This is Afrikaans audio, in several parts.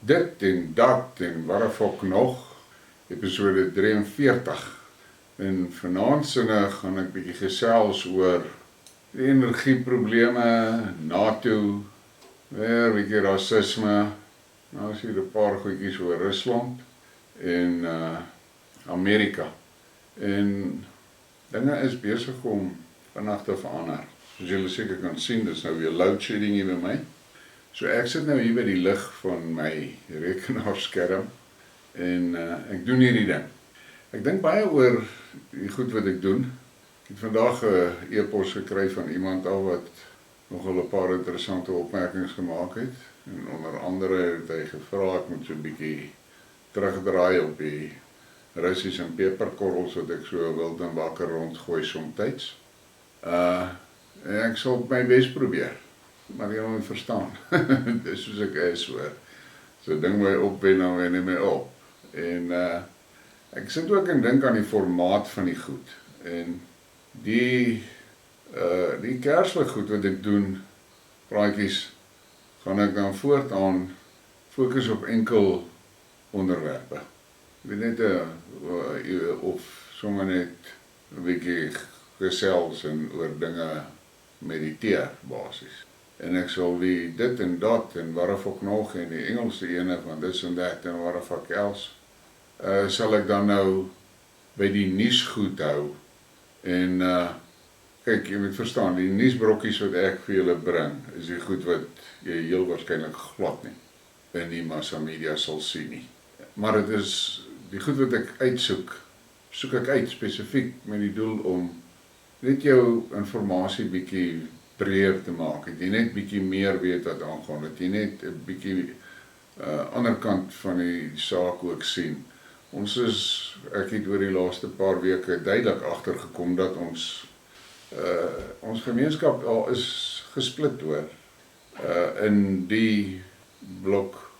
dit en dat en wat er fok nog, episode 43. En vanaand sinne gaan ek bietjie gesels oor die energieprobleme, NATO, weer bietjie rasisme, nou is hier 'n paar goedjies oor Rusland en Amerika. En dinge is besig om vinnig te verander. Soos julle seker kan sien, dis nou weer load shedding hier by my. So ek sit nou hier by die lig van my rekenaarskerm en ek doen hierdie ding. Ek dink baie oor die goed wat ek doen. Ek het vandag 'n e-pos gekry van iemand al wat nogal 'n paar interessante opmerkings gemaak het. En onder andere het hy gevra ek moet so 'n bietjie terugdraai op die Russies en peperkorrels wat ek so wild en wakker rondgooi somtyds. En ek sal my bes probeer. Maar jy moet verstaan, dis soos ek is hoor. So ding my op en dan wen my op. En ek sit ook en dink aan die formaat van die goed. En die kerslig goed wat ek doen, praatjies, gaan ek dan voortaan fokus op enkel onderwerpe. Ek weet net of sommer net 'n bietjie gesels en oor dinge mediteer basis. En ek sal die dit en dat en wat of ook nog en die Engelse ene van dis en dat en wat of ook else, sal ek dan nou by die nuusgoed hou. En kyk, jy moet verstaan, die nuusbrokkies wat ek vir julle bring, is die goed wat jy heel waarskynlik glad nie in die massamedia sal sien nie. Maar dit is die goed wat ek soek ek uit spesifiek met die doel om net jou informasie bietjie breër te maak, dat jy net bietjie meer weet wat aangaan, dat jy net 'n bietjie ander kant van die saak ook sien. Ek het oor die laaste paar weke duidelik agtergekom dat ons gemeenskap al is gesplit hoor, in die blok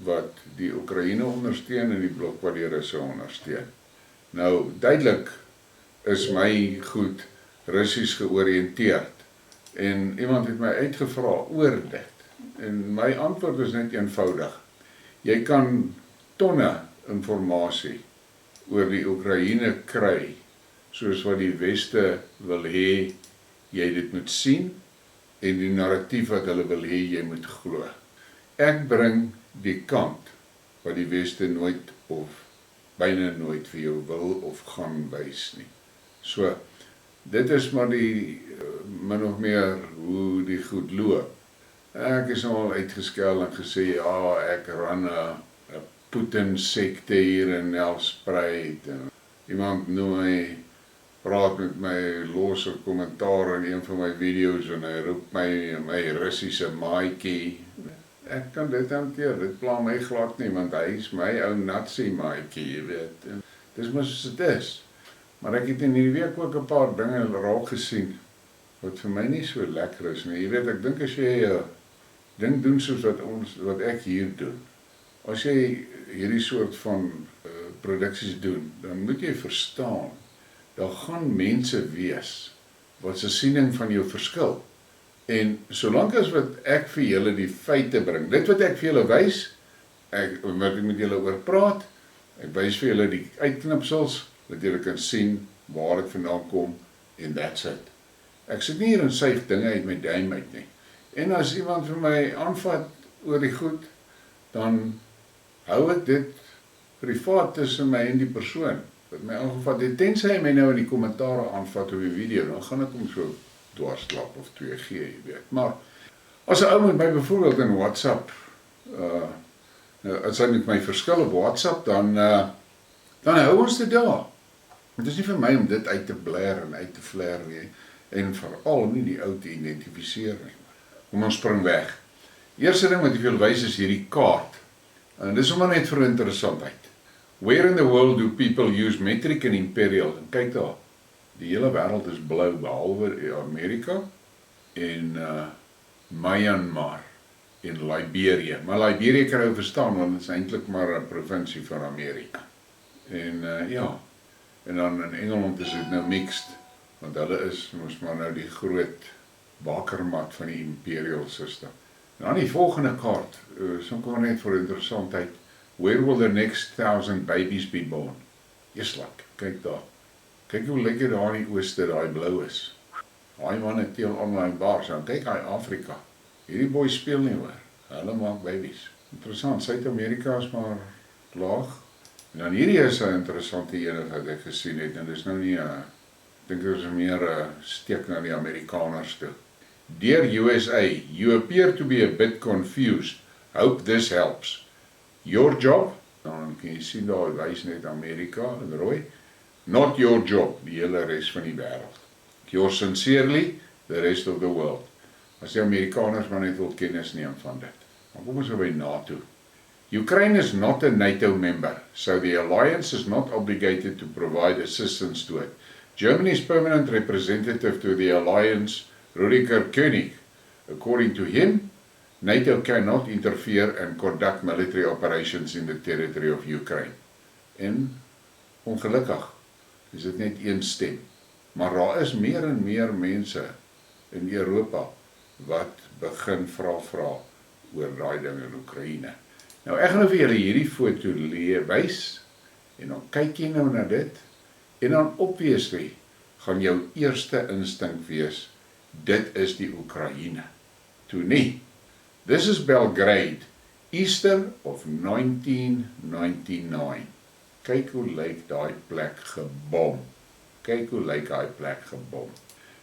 wat die Oekraïne ondersteun en die blok wat die Russe ondersteun. Nou, duidelik is my goed Russies georiënteerd. En iemand het my uitgevra oor dit. En my antwoord is net eenvoudig. Jy kan tonne informasie oor die Oekraïne kry, soos wat die Weste wil hê jy dit moet sien, en die narratief wat hulle wil hê jy moet glo. Ek bring die kant wat die Weste nooit of byna nooit vir jou wil of gaan wys nie. So, dit is maar die min of meer hoe die goed loop. Ek is nou al uitgeskel en gesê, ja, ek ran 'n Putin-sekte hier in Nelspruit. En iemand noem my, praat met my, los 'n kommentaar in een van my video's en hy roep my Russiese maatjie. Ek kan dit hanteer, dit pla my glad nie, want hy is my ou Nazi maatjie, jy weet. En dis maar soos dit is. Maar ek het in hierdie week ook 'n paar dinge raak gesien, wat vir my nie so lekker is nie. Jy weet, ek dink as jy ding doen soos wat ek hier doen, as jy hierdie soort van produksies doen, dan moet jy verstaan, daar gaan mense wees, wat se siening van jou verskil. En solank as wat ek vir julle die feite bring, dit wat ek vir julle wys, wat ek met julle oor praat, ek wys vir julle die uitknipsels, dat julle kan sien waar ek vandaan kom, en that's it. Ek sit nie hier en suig dinge uit my duim uit nie. En as iemand vir my aanvat oor die goed, dan hou ek dit privaat tussen my en die persoon, wat my aangevat het, tensy hy my nou in die kommentare aanvat op die video, dan gaan ek hom so dwarsklap of 2 gee, jy weet. Maar, as 'n ou met my byvoorbeeld in WhatsApp, as hy met my verskil op WhatsApp, dan hou ons dit daar. Het is nie vir my om dit uit te blaar en uit te flair nie, en veral nie die ou te identifiseer nie. Kom ons spring weg. Eerste ding wat ek wil wys is hierdie kaart. En dis sommer net vir interessantheid. Where in the world do people use metric and imperial? En kyk daar, die hele wêreld is blou, behalwe Amerika en Myanmar en Liberia. Maar Liberia kan jy verstaan, want dit is eintlik maar 'n provinsie van Amerika. En ja, en dan in Engeland is dit nou mixed, want hulle is mos maar nou die groot bakermat van die imperial system. En dan die volgende kaart, so kom net vir interessantheid, where will the next 1000 babies be born? Ieslak, kyk daar. Kyk hoe lyk dit daar in die ooste, daai blou is. Daai man het teel online baars, en kyk hy Afrika. Hierdie boys speel nie hoor, hulle maak babies. Interessant, Suid-Amerika is maar laag. En dan hierdie is 'n interessante ene wat ek gesien het, en dis nou nie, ek dink dit is meer 'n steek na die Amerikaners toe. Dear USA, you appear to be a bit confused. Hope this helps. Your job, dan kan jy sien daar, wys net Amerika in rooi. Not your job, die hele res van die wêreld. Yours sincerely, the rest of the world. As die Amerikaners maar net wil kennis neem van dit. Maar kom ons by NATO. Ukraine is not a NATO member, so the alliance is not obligated to provide assistance to it. Germany's permanent representative to the alliance, Rudiger König, according to him, NATO cannot interfere and conduct military operations in the territory of Ukraine. En ongelukkig is dit net een stem. Maar daar is meer en meer mense in Europa wat begin vra oor daai ding in Oekraïne. Nou ek gaan vir julle hierdie foto wys en dan kyk jy nou na dit en dan obviously gaan jou eerste instink wees, dit is die Oekraïne. Toe nie. This is Belgrade, Easter of 1999. Kyk hoe lyk daai plek gebom. Kyk hoe lyk daai plek gebom.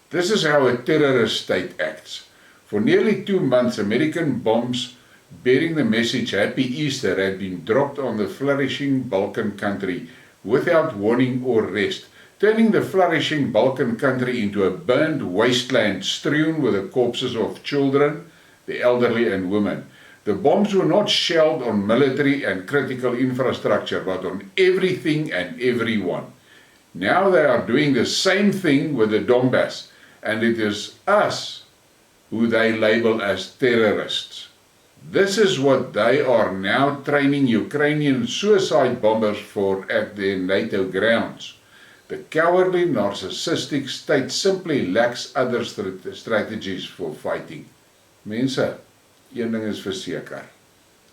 This is how a terrorist state acts. For nearly 2 months, American bombs bearing the message Happy Easter had been dropped on the flourishing Balkan country without warning or rest, turning the flourishing Balkan country into a burned wasteland strewn with the corpses of children, the elderly and women. The bombs were not shelled on military and critical infrastructure, but on everything and everyone. Now they are doing the same thing with the Donbass, and it is us who they label as terrorists. This is what they are now training Ukrainian suicide bombers for at their NATO grounds. The cowardly, narcissistic state simply lacks other strategies for fighting. Mense, een ding is verseker.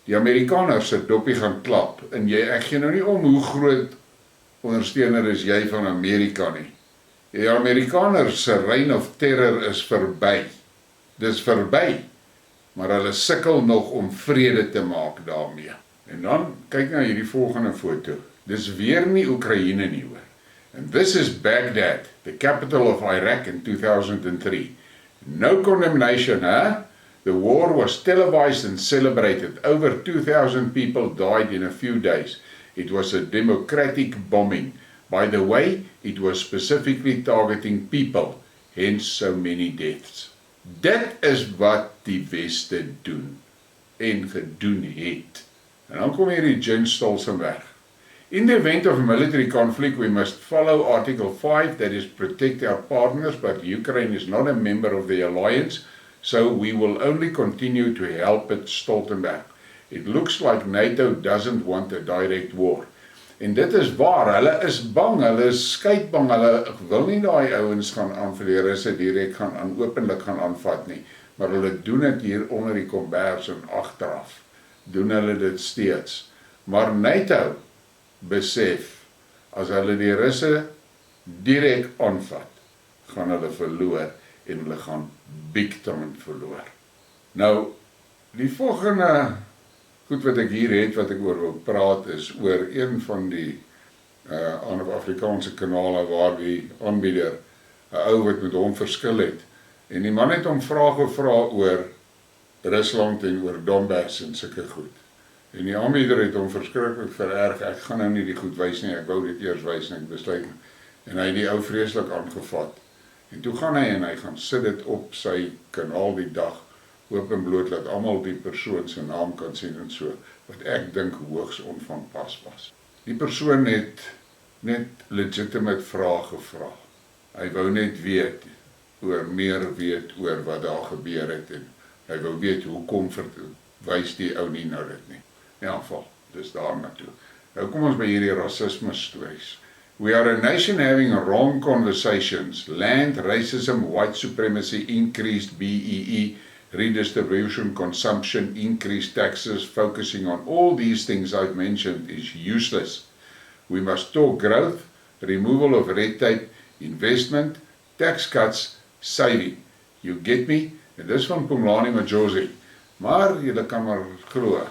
Die Amerikaners se dopie gaan klap, en ek gee nou nie om hoe groot ondersteuner is jy van Amerika nie. Die Amerikaners se reign of terror is verby. Dis verby, maar hulle sukkel nog om vrede te maak daarmee. En dan kyk na hierdie volgende foto. Dis weer nie Oekraïne nie hoor. And this is Baghdad, the capital of Iraq in 2003. No condemnation, huh? The war was televised and celebrated. Over 2,000 people died in a few days. It was a democratic bombing. By the way, it was specifically targeting people, hence so many deaths. Dit is wat die Weste doen en gedoen het. En dan kom hier die ginstals in weg. In the event of a military conflict, we must follow Article 5, that is protect our partners, but Ukraine is not a member of the alliance, so we will only continue to help it, Stoltenberg. It looks like NATO doesn't want a direct war. En dit is waar, hulle is bang, hulle is skeidbang, hulle wil nie daai ouens gaan aanval, die Russe direk openlik gaan aanvat nie, maar hulle doen dit hier onder die kombers en agteraf, doen hulle dit steeds. Maar NATO besef, as hulle die Russe direk aanvat, gaan hulle verloor en hulle gaan big time verloor. Nou, die volgende goed wat ek hier het, wat ek oor wil praat, is oor een van die Afrikaanse kanale waar die aanbieder, 'n ou wat met hom verskil het, en die man het hom vrae gevra oor Rusland en oor Donbass en sulke goed. En die aanbieder het hom verskriklik vererg, ek gaan nou nie die goed wys nie, ek wou dit eers wys en ek besluit, en hy het die ou vreeslik aangevat. En toe gaan hy en hy gaan sit dit op sy kanaal die dag, oop en bloot, dat almal die persoon se naam kan sien en so, wat ek dink hoogs onvanpas was. Die persoon het net legitimate vrae gevra. Hy wou net weet, meer weet oor wat daar gebeur het, en hy wou weet hoekom wys die ou nie nou dit nie. In elk geval, dis daar naartoe. Nou kom ons by hierdie racisme stories. We are a nation having wrong conversations. Land, racism, white supremacy, increased BEE, redistribution, consumption, increased taxes, focusing on all these things I've mentioned is useless. We must talk growth, removal of red tape, investment, tax cuts, saving. You get me? En dis van Pumlani Majosi. Maar julle kan maar glo,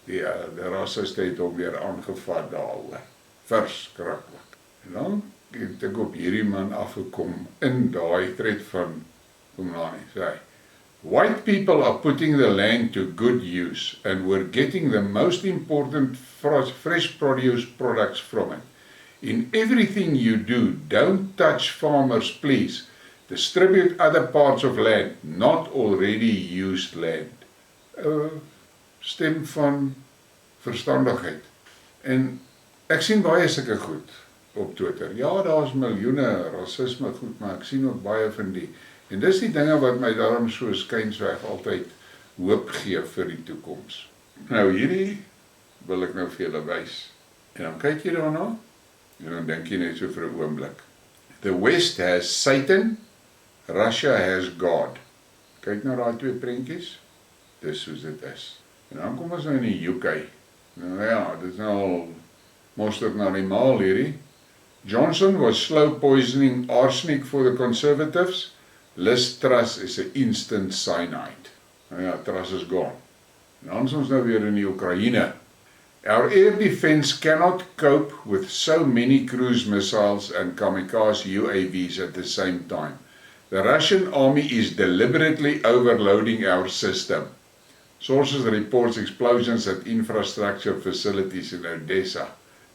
die rassiste het hom weer aangevat daaroor. Verskriklik. En dan het ek op hierdie man afgekom in daai tred van Pumlani, sê hy. White people are putting the land to good use and we're getting the most important fresh produce products from it. In everything you do, don't touch farmers, please. Distribute other parts of land, not already used land. Stem van verstandigheid. En ek sien baie sulke goed op Twitter. Ja, daar's miljoene rassisme goed, maar ek sien ook baie van die. En dis die dinge wat my daarom so skynsweg altyd hoop gee vir die toekoms. Nou hierdie wil ek nou vir julle wys. En dan kyk jy daarna, en dan dink jy net so vir 'n oomblik. The West has Satan, Russia has God. Kyk nou daai twee prentjies. Dis soos dit is. En dan kom ons nou in die UK. Nou ja, dit is nou al mosterd na die maal hierdie. Johnson was slow poisoning arsenic for the Conservatives. Liz Truss is an instant cyanide. Nou ja, Truss is gone. En dan is ons nou weer in die Oekraïne. Our air defense cannot cope with so many cruise missiles and kamikaze UAVs at the same time. The Russian army is deliberately overloading our system. Sources reports explosions at infrastructure facilities in Odessa,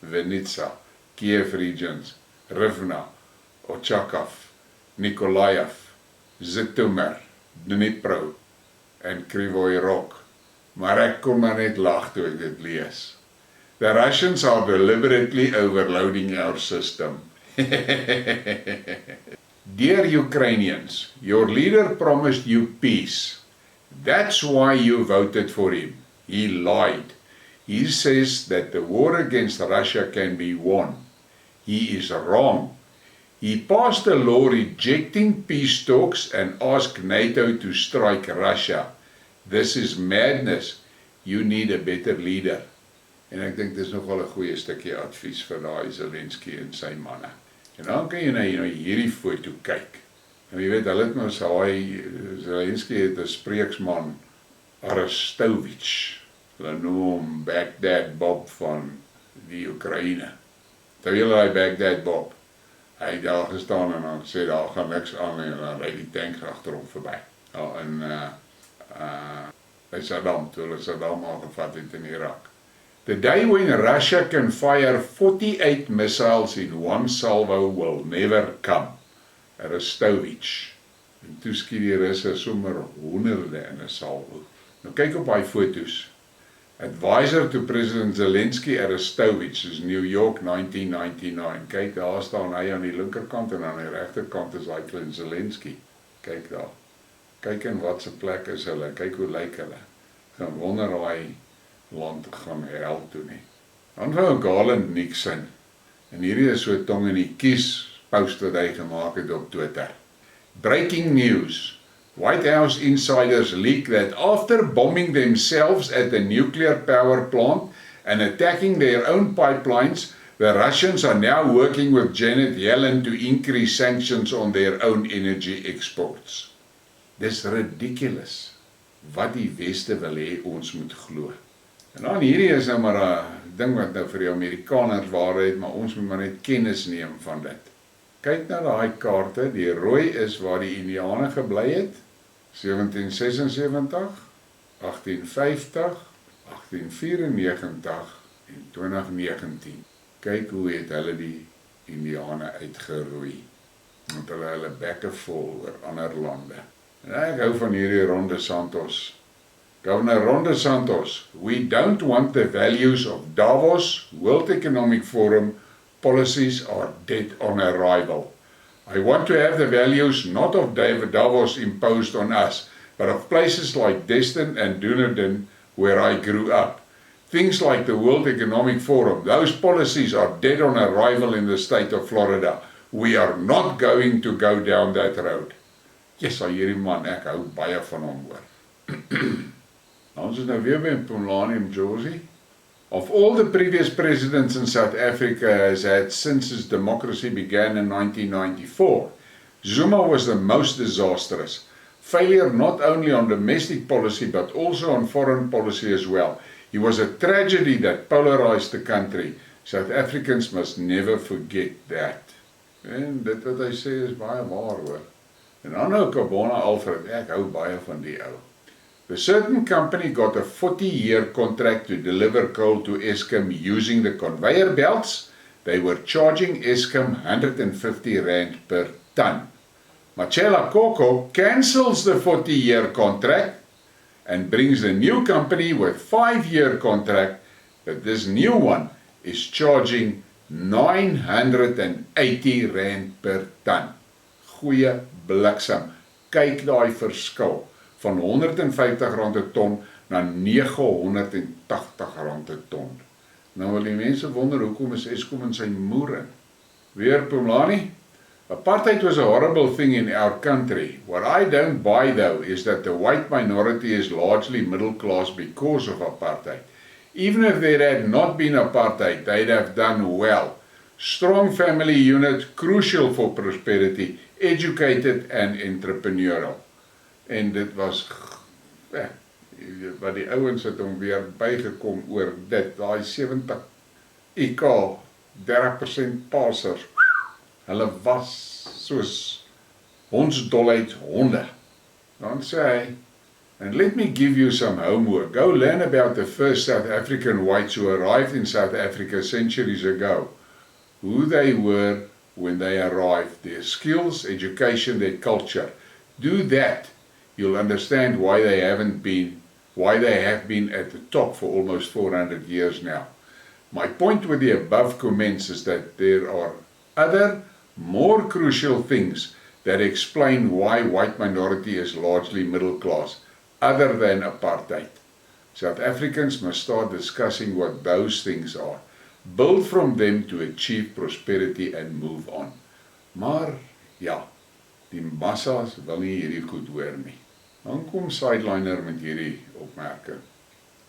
Vinnytsia, Kiev regions, Rivne, Ochakov, Nikolaev, Zhytomyr, Dnipro en Krivoy Rog. Maar ek kon maar net lag toe ek dit lees. The Russians are deliberately overloading our system. Dear Ukrainians, your leader promised you peace. That's why you voted for him. He lied. He says that the war against Russia can be won. He is wrong. He passed a law rejecting peace talks and asked NATO to strike Russia. This is madness. You need a better leader. En ek dink dis nogal 'n goeie stukkie advies vir daai Zelensky en sy manne. En dan kan jy nou hierdie foto kyk. Nou jy weet, hulle het nou Zelensky het 'n spreeksman, Arestovich. Hulle noem hom Baghdad Bob van die Oekraïne. Terwyl hy Baghdad Bob, hy het daar gestaan en dan sê daar gaan niks aan en dan ry die tank agter hom verby. Ja, en by Saddam, toe hulle Saddam aangevat het in Irak. The day when Russia can fire 48 missiles in one salvo will never come. Arestovich. En toe skiet die Russe sommer honderde in 'n salvo. Nou kyk op daai foto's. Advisor to President Zelensky, Arestovich, is New York 1999. Kyk, daar staan hy aan die linkerkant en aan die regterkant is hy klein Zelensky. Kyk daar. Kyk in wat se plek is hulle, kyk hoe lyk hulle. Gaan wonder hy land gaan hel toe nie. Dan wou Garland Nixon. En hierdie is so tong in die kies post wat hy gemaak het op Twitter. Breaking news. White House insiders leak that after bombing themselves at the nuclear power plant and attacking their own pipelines, the Russians are now working with Janet Yellen to increase sanctions on their own energy exports. Dis ridiculous. Wat die Weste wil hê ons moet glo. En dan hierdie is nou maar 'n ding wat nou vir die Amerikaners waarheid, maar ons moet maar net kennis neem van dit. Kyk na daai kaarte, die rooi is waar die Indiane gebly het, 1776, 1850, 1894 en 2019. Kyk hoe het hulle die Indiane uitgeroei, want hulle bekke vol oor ander lande. En ek hou van hierdie Ron DeSantis. Governor Ron DeSantis, we don't want the values of Davos, World Economic Forum, policies are dead on arrival. I want to have the values not of Davos imposed on us, but of places like Destin and Dunedin where I grew up. Things like the World Economic Forum, those policies are dead on arrival in the state of Florida. We are not going to go down that road. Yes, hierdie man, ek hou baie van hom hoor. Ons is nou weer by Mpumalanga in Georgie. Of all the previous presidents in South Africa has had since its democracy began in 1994, Zuma was the most disastrous. Failure not only on domestic policy but also on foreign policy as well. He was a tragedy that polarized the country. South Africans must never forget that. En dit wat hy sê is baie waar hoor. En dan nou Kabona Alfred, ek hou baie van die ou. The certain company got a 40-year contract to deliver coal to Eskom using the conveyor belts. They were charging Eskom R150 per ton. Machela Koko cancels the 40-year contract and brings a new company with 5-year contract, but this new one is charging R980 per ton. Goeie bliksem. Kyk daai verskil van R150 'n ton na R980 'n ton. Nou wil die mense wonder hoekom is Eskom in sy moer. Weer Pumlani? Apartheid was a horrible thing in our country. What I don't buy though is that the white minority is largely middle class because of apartheid. Even if there had not been apartheid, they'd have done well. Strong family unit, crucial for prosperity, educated and entrepreneurial. En dit was, wat die ouens het hom weer bygekom oor dit, daai 70 IK, 30% passers, hulle was soos hondsdolheid honde. Dan sê hy, and let me give you some homework. Go learn about the first South African whites who arrived in South Africa centuries ago. Who they were when they arrived, their skills, education, their culture. Do that. You'll understand why they have been at the top for almost 400 years now. My point with the above comments is that there are other, more crucial things that explain why white minority is largely middle class, other than apartheid. South Africans must start discussing what those things are. Build from them to achieve prosperity and move on. Maar, ja, die massa's wil nie hierdie goed hoor nie. Dan kom Sideliner met hierdie opmerking.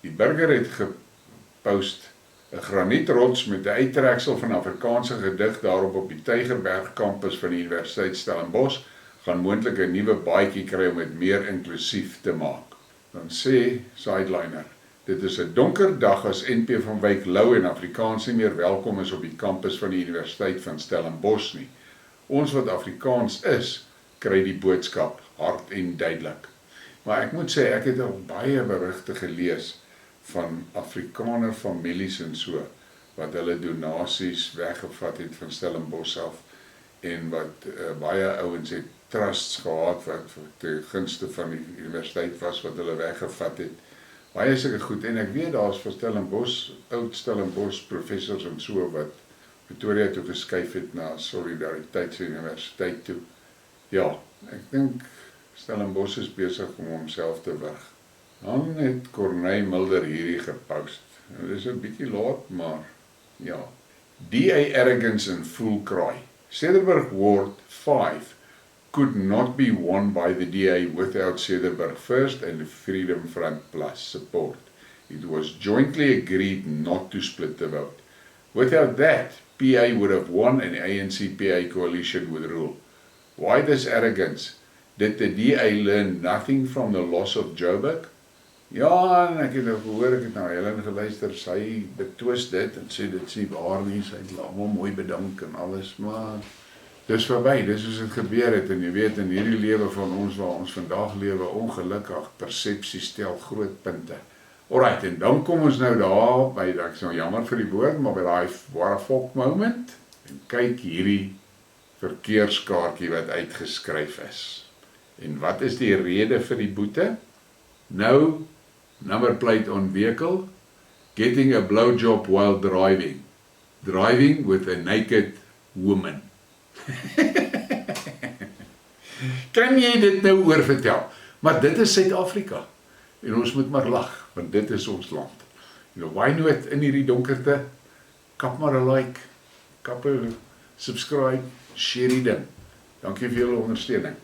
Die burger het gepost 'n granietrots met 'n uittreksel van Afrikaanse gedig daarop op die Tygerberg kampus van die Universiteit Stellenbosch gaan moontlik 'n nuwe baadjie kry om dit meer inklusief te maak. Dan sê Sideliner, dit is 'n donker dag as NP van Wyk Lou en Afrikaans nie meer welkom is op die kampus van die Universiteit van Stellenbosch nie. Ons wat Afrikaans is, kry die boodskap hard en duidelik. Maar ek moet sê, ek het al baie berigte gelees van Afrikaner families en so, wat hulle donasies weggevat het van Stellenbosch af, en wat baie ouens het trusts gehad, wat ten gunste van die universiteit was, wat hulle weggevat het. Baie sulke goed, en ek weet daar is vir Stellenbosch, oud Stellenbosch professors en so, wat Pretoria toe geskuif het na Solidariteitsuniversiteit toe. Ja, ek dink Stellenbosch is besig om homself te wig. Dan het Corneille Mulder hierdie gepost. Dit is 'n bietjie laat, maar ja. DA arrogance and fool cry. Cederberg Ward 5 could not be won by the DA without Cederberg First and the Freedom Front Plus support. It was jointly agreed not to split the vote. Without that, PA would have won and ANC-PA coalition would rule. Why this arrogance? Did the DA learn nothing from the loss of Joburg? Ja, en ek het nou Helen geluister, sy betwis dit en sê dit sê waar nie, sy het allemaal mooi bedank en alles, maar dis verby, dis soos het gebeur het, en jy weet, in hierdie lewe van ons, waar ons vandag lewe, ongelukkig, persepsie stel groot punte. Alright, en dan kom ons nou daar, by, ek is nou jammer vir die woord, maar by die ware fok moment, en kyk hierdie verkeerskaartjie wat uitgeskryf is. En wat is die rede vir die boete? Nou, number plate on vehicle, getting a blowjob while driving. Driving with a naked woman. Kan jy dit nou oorvertel? Maar dit is Suid-Afrika. En ons moet maar lag, want dit is ons land. En why nooit in hierdie donkerte? Kap maar 'n like, kap 'n subscribe, share die ding. Dankie vir julle ondersteuning.